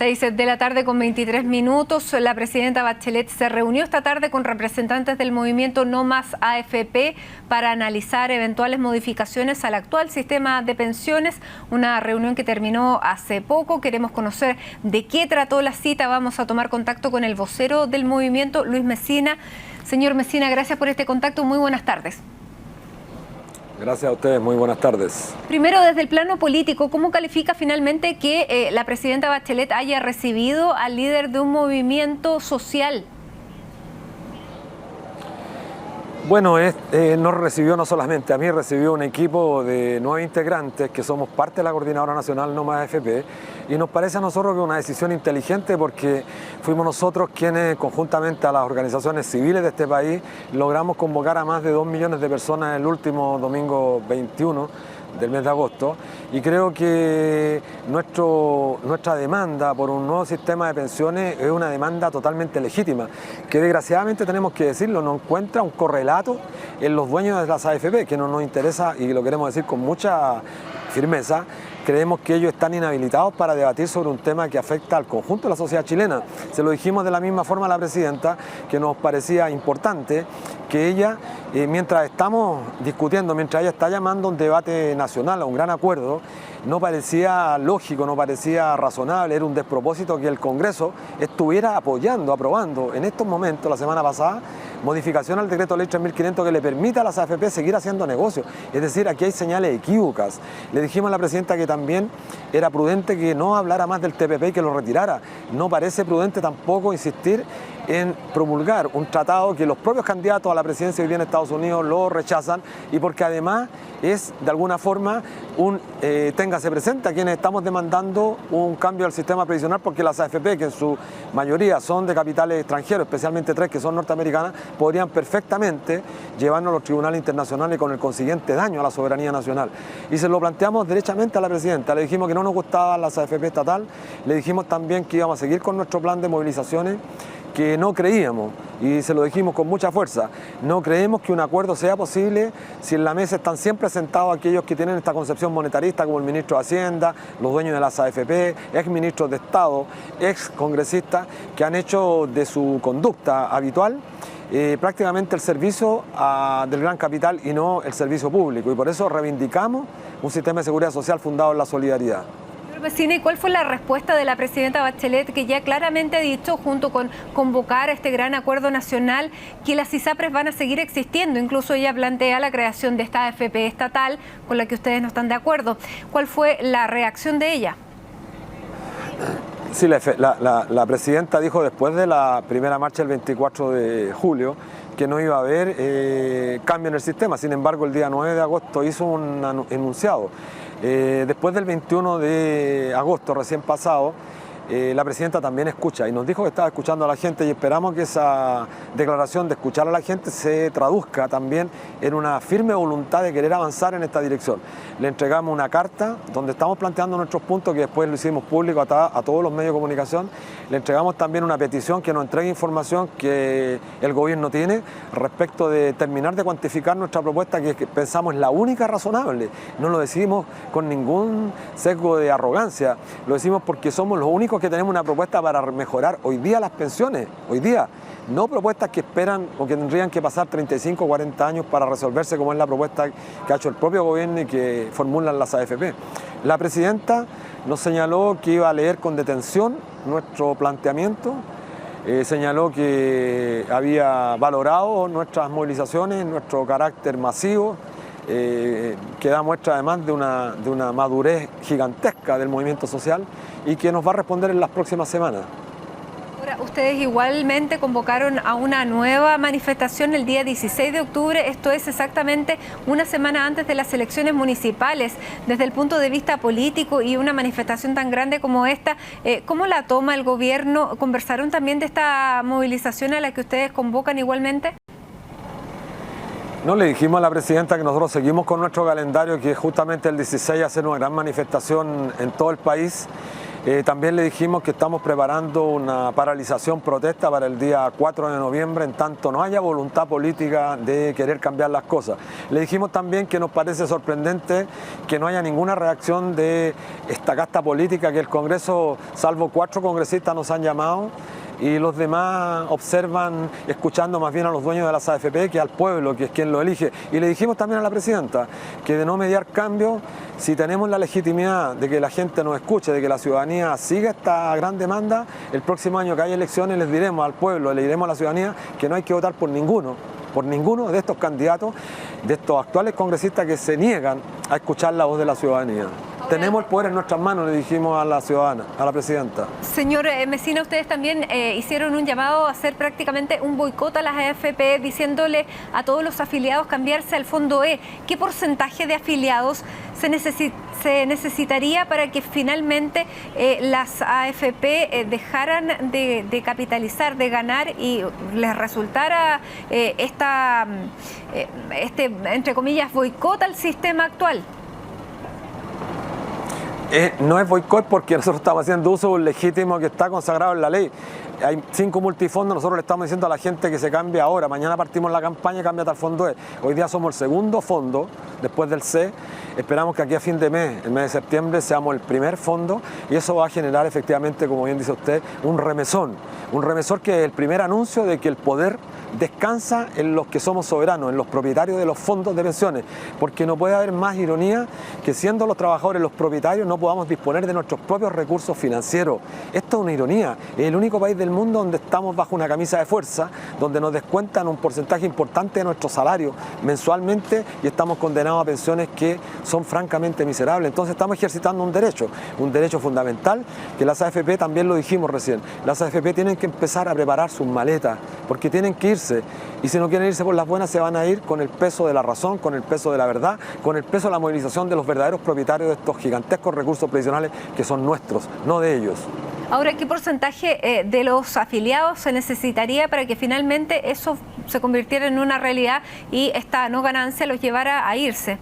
6 de la tarde con 23 minutos. La presidenta Bachelet se reunió esta tarde con representantes del movimiento No Más AFP para analizar eventuales modificaciones al actual sistema de pensiones. Una reunión que terminó hace poco. Queremos conocer de qué trató la cita. Vamos a tomar contacto con el vocero del movimiento, Luis Mesina. Señor Mesina, gracias por este contacto. Muy buenas tardes. Gracias a ustedes, muy buenas tardes. Primero, desde el plano político, ¿cómo califica finalmente que la presidenta Bachelet haya recibido al líder de un movimiento social? Bueno, nos recibió no solamente a mí, recibió un equipo de 9 integrantes que somos parte de la Coordinadora Nacional No Más AFP, y nos parece a nosotros que es una decisión inteligente porque fuimos nosotros quienes, conjuntamente a las organizaciones civiles de este país, logramos convocar a más de 2 millones de personas el último domingo 21 del mes de agosto, y creo que nuestra demanda por un nuevo sistema de pensiones es una demanda totalmente legítima, que desgraciadamente tenemos que decirlo, no encuentra un correlato en los dueños de las AFP, que no nos interesa y lo queremos decir con mucha firmeza. Creemos que ellos están inhabilitados para debatir sobre un tema que afecta al conjunto de la sociedad chilena. Se lo dijimos de la misma forma a la presidenta, que nos parecía importante que ella, mientras estamos discutiendo, mientras ella está llamando a un debate nacional, a un gran acuerdo, no parecía lógico, no parecía razonable, era un despropósito que el Congreso estuviera apoyando, aprobando en estos momentos, la semana pasada, modificación al decreto ley 3500 que le permita a las AFP seguir haciendo negocios. Es decir, aquí hay señales equívocas. Le dijimos a la presidenta que también era prudente que no hablara más del TPP y que lo retirara. No parece prudente tampoco insistir en promulgar un tratado que los propios candidatos a la presidencia hoy día en Estados Unidos lo rechazan, y porque además es de alguna forma téngase presente a quienes estamos demandando un cambio al sistema previsional, porque las AFP, que en su mayoría son de capitales extranjeros, especialmente 3 que son norteamericanas, podrían perfectamente llevarnos a los tribunales internacionales con el consiguiente daño a la soberanía nacional. Y se lo planteamos derechamente a la presidenta, le dijimos que no nos gustaban las AFP estatal, le dijimos también que íbamos a seguir con nuestro plan de movilizaciones, que no creíamos, y se lo dijimos con mucha fuerza, no creemos que un acuerdo sea posible si en la mesa están siempre sentados aquellos que tienen esta concepción monetarista, como el ministro de Hacienda, los dueños de las AFP, ex ministros de Estado, ex congresistas, que han hecho de su conducta habitual prácticamente el servicio del gran capital y no el servicio público, y por eso reivindicamos un sistema de seguridad social fundado en la solidaridad. Mesina, ¿y cuál fue la respuesta de la presidenta Bachelet, que ya claramente ha dicho, junto con convocar este gran acuerdo nacional, que las ISAPRES van a seguir existiendo? Incluso ella plantea la creación de esta AFP estatal con la que ustedes no están de acuerdo. ¿Cuál fue la reacción de ella? Sí, la presidenta dijo después de la primera marcha el 24 de julio que no iba a haber cambio en el sistema. Sin embargo, el día 9 de agosto hizo un enunciado. Después del 21 de agosto recién pasado, la presidenta también escucha y nos dijo que estaba escuchando a la gente, y esperamos que esa declaración de escuchar a la gente se traduzca también en una firme voluntad de querer avanzar en esta dirección. Le entregamos una carta donde estamos planteando nuestros puntos, que después lo hicimos público a todos los medios de comunicación. Le entregamos también una petición que nos entregue información que el gobierno tiene respecto de terminar de cuantificar nuestra propuesta, que pensamos es la única razonable. No lo decimos con ningún sesgo de arrogancia, lo decimos porque somos los únicos que tenemos una propuesta para mejorar hoy día las pensiones, hoy día, no propuestas que esperan o que tendrían que pasar 35 o 40 años para resolverse, como es la propuesta que ha hecho el propio gobierno y que formulan las AFP. La presidenta nos señaló que iba a leer con detención nuestro planteamiento, señaló que había valorado nuestras movilizaciones, nuestro carácter masivo, que da muestra además de una madurez gigantesca del movimiento social, y que nos va a responder en las próximas semanas. Ahora, ustedes igualmente convocaron a una nueva manifestación el día 16 de octubre, esto es exactamente una semana antes de las elecciones municipales. Desde el punto de vista político y una manifestación tan grande como esta, ¿cómo la toma el gobierno? ¿Conversaron también de esta movilización a la que ustedes convocan igualmente? No, le dijimos a la presidenta que nosotros seguimos con nuestro calendario, que es justamente el 16 hacer una gran manifestación en todo el país. También le dijimos que estamos preparando una paralización protesta para el día 4 de noviembre, en tanto no haya voluntad política de querer cambiar las cosas. Le dijimos también que nos parece sorprendente que no haya ninguna reacción de esta casta política, que el Congreso, salvo 4 congresistas, nos han llamado, y los demás observan, escuchando más bien a los dueños de las AFP que al pueblo, que es quien lo elige. Y le dijimos también a la presidenta que de no mediar cambio, si tenemos la legitimidad de que la gente nos escuche, de que la ciudadanía siga esta gran demanda, el próximo año que haya elecciones les diremos al pueblo, le diremos a la ciudadanía que no hay que votar por ninguno de estos candidatos, de estos actuales congresistas que se niegan a escuchar la voz de la ciudadanía. Tenemos el poder en nuestras manos, le dijimos a la ciudadana, a la presidenta. Señor Mesina, ustedes también hicieron un llamado a hacer prácticamente un boicot a las AFP, diciéndole a todos los afiliados cambiarse al Fondo E. ¿Qué porcentaje de afiliados se necesitaría para que finalmente las AFP dejaran de capitalizar, de ganar y les resultara entre comillas, boicot al sistema actual? No es boicot porque nosotros estamos haciendo uso de un legítimo que está consagrado en la ley. Hay 5 multifondos, nosotros le estamos diciendo a la gente que se cambie ahora. Mañana partimos la campaña y cámbiate al Fondo E. Hoy día somos el segundo fondo, después del C. Esperamos que aquí a fin de mes, el mes de septiembre, seamos el primer fondo y eso va a generar efectivamente, como bien dice usted, un remesón. Un remesón que es el primer anuncio de que el poder descansa en los que somos soberanos, en los propietarios de los fondos de pensiones, porque no puede haber más ironía que siendo los trabajadores los propietarios no podamos disponer de nuestros propios recursos financieros. Esto es una ironía, es el único país del mundo donde estamos bajo una camisa de fuerza, donde nos descuentan un porcentaje importante de nuestro salario mensualmente y estamos condenados a pensiones que son francamente miserables. Entonces estamos ejercitando un derecho fundamental que las AFP, también lo dijimos recién, las AFP tienen que empezar a preparar sus maletas, porque tienen que irse, y si no quieren irse por las buenas se van a ir con el peso de la razón, con el peso de la verdad, con el peso de la movilización de los verdaderos propietarios de estos gigantescos recursos previsionales que son nuestros, no de ellos. Ahora, ¿qué porcentaje de los afiliados se necesitaría para que finalmente eso se convirtiera en una realidad y esta no ganancia los llevara a irse?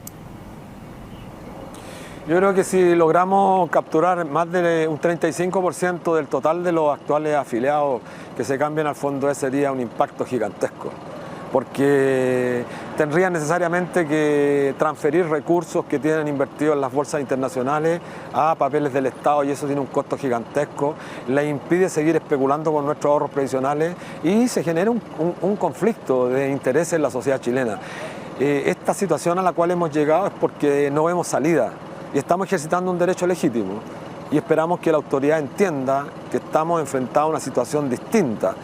Yo creo que si logramos capturar más de un 35% del total de los actuales afiliados que se cambien al Fondo E, sería un impacto gigantesco, porque tendrían necesariamente que transferir recursos que tienen invertidos en las bolsas internacionales a papeles del Estado y eso tiene un costo gigantesco, les impide seguir especulando con nuestros ahorros previsionales y se genera un conflicto de intereses en la sociedad chilena. Esta situación a la cual hemos llegado es porque no vemos salida y estamos ejercitando un derecho legítimo y esperamos que la autoridad entienda que estamos enfrentados a una situación distinta,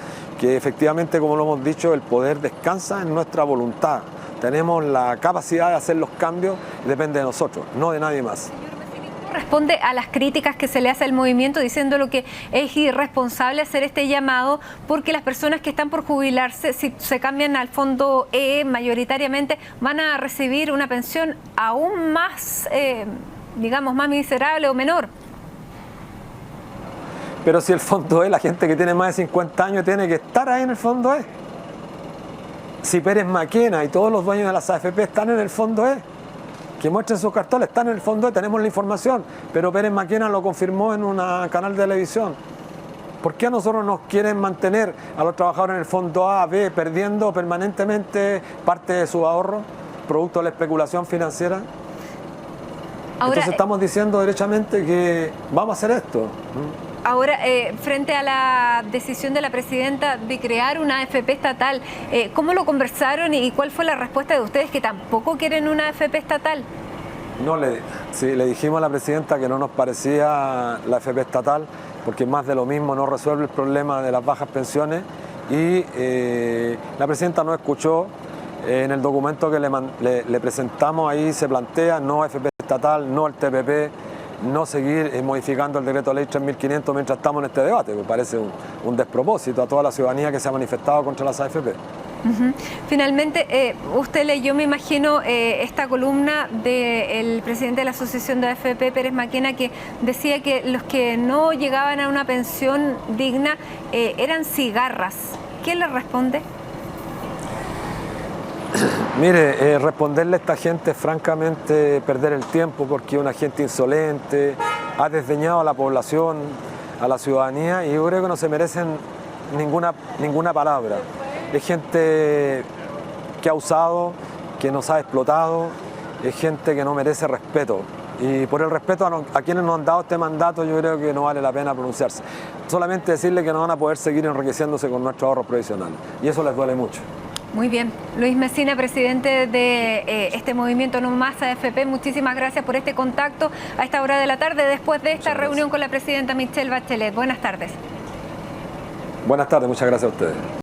que efectivamente, como lo hemos dicho, el poder descansa en nuestra voluntad. Tenemos la capacidad de hacer los cambios y depende de nosotros, no de nadie más. Responde a las críticas que se le hace al movimiento diciendo lo que es irresponsable hacer este llamado porque las personas que están por jubilarse, si se cambian al Fondo E, mayoritariamente van a recibir una pensión aún más, digamos, más miserable o menor. Pero si el Fondo E, la gente que tiene más de 50 años tiene que estar ahí en el Fondo E. Si Pérez Maquena y todos los dueños de las AFP están en el Fondo E, que muestren sus cartones, están en el Fondo E, tenemos la información, pero Pérez Maquena lo confirmó en un canal de televisión. ¿Por qué a nosotros nos quieren mantener a los trabajadores en el Fondo A, B, perdiendo permanentemente parte de su ahorro, producto de la especulación financiera? Ahora, entonces estamos diciendo derechamente que vamos a hacer esto. Ahora, frente a la decisión de la presidenta de crear una AFP estatal, ¿cómo lo conversaron y cuál fue la respuesta de ustedes que tampoco quieren una AFP estatal? No, le dijimos a la presidenta que no nos parecía la AFP estatal porque más de lo mismo, no resuelve el problema de las bajas pensiones y la presidenta no escuchó. En el documento que le presentamos ahí se plantea no AFP estatal, no el TPP, no seguir modificando el decreto de ley 3500 mientras estamos en este debate, me parece un despropósito a toda la ciudadanía que se ha manifestado contra las AFP. Finalmente, usted leyó, me imagino, esta columna del presidente de la Asociación de AFP, Pérez Maquena, que decía que los que no llegaban a una pensión digna eran cigarras. ¿Qué le responde? Mire, responderle a esta gente es francamente perder el tiempo porque es una gente insolente, ha desdeñado a la población, a la ciudadanía, y yo creo que no se merecen ninguna palabra. Es gente que ha usado, que nos ha explotado, es gente que no merece respeto. Y por el respeto a quienes nos han dado este mandato, yo creo que no vale la pena pronunciarse. Solamente decirle que no van a poder seguir enriqueciéndose con nuestros ahorros provisionales. Y eso les duele mucho. Muy bien. Luis Mesina, presidente de este movimiento No Más AFP, muchísimas gracias por este contacto a esta hora de la tarde, después de esta reunión con la presidenta Michelle Bachelet. Buenas tardes. Buenas tardes, muchas gracias a ustedes.